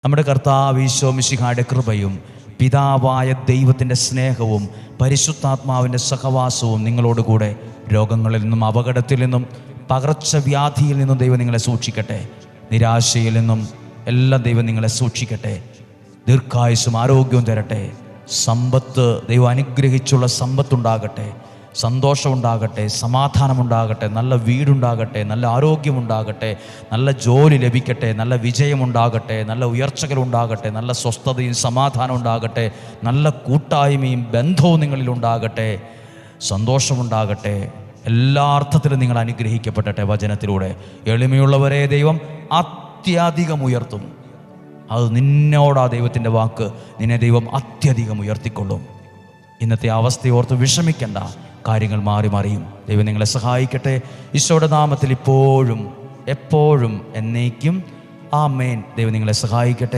നമ്മുടെ കർത്താവ് ഈശോ മിശിഹായുടെ കൃപയും പിതാവായ ദൈവത്തിൻ്റെ സ്നേഹവും പരിശുദ്ധാത്മാവിൻ്റെ സഹവാസവും നിങ്ങളോടുകൂടെ രോഗങ്ങളിൽ നിന്നും അപകടത്തിൽ നിന്നും പകർച്ചവ്യാധിയിൽ നിന്നും ദൈവം നിങ്ങളെ സൂക്ഷിക്കട്ടെ. നിരാശയിൽ നിന്നും എല്ലാം ദൈവം നിങ്ങളെ സൂക്ഷിക്കട്ടെ. ദീർഘായുസ്സും ആരോഗ്യവും തരട്ടെ. സമ്പത്ത് ദൈവം അനുഗ്രഹിച്ചുള്ള സമ്പത്തുണ്ടാകട്ടെ. സന്തോഷമുണ്ടാകട്ടെ, സമാധാനമുണ്ടാകട്ടെ, നല്ല വീടുണ്ടാകട്ടെ, നല്ല ആരോഗ്യമുണ്ടാകട്ടെ, നല്ല ജോലി ലഭിക്കട്ടെ, നല്ല വിജയമുണ്ടാകട്ടെ, നല്ല ഉയർച്ചകളുണ്ടാകട്ടെ, നല്ല സ്വസ്ഥതയും സമാധാനം ഉണ്ടാകട്ടെ, നല്ല കൂട്ടായ്മയും ബന്ധവും നിങ്ങളിലുണ്ടാകട്ടെ, സന്തോഷമുണ്ടാകട്ടെ. എല്ലാ അർത്ഥത്തിലും നിങ്ങൾ അനുഗ്രഹിക്കപ്പെടട്ടെ. വചനത്തിലൂടെ എളിമയുള്ളവരെ ദൈവം അത്യധികം ഉയർത്തും. അത് നിന്നോടാ ദൈവത്തിൻ്റെ വാക്ക്. നിന്നെ ദൈവം അത്യധികം ഉയർത്തിക്കൊള്ളും. ഇന്നത്തെ അവസ്ഥയോർത്ത് വിഷമിക്കേണ്ട. കാര്യങ്ങൾ മാറി മറിയും. ദൈവം നിങ്ങളെ സഹായിക്കട്ടെ. ഈശോയുടെ നാമത്തിൽ ഇപ്പോഴും എപ്പോഴും എന്നേക്കും ആമേൻ. ദൈവം നിങ്ങളെ സഹായിക്കട്ടെ.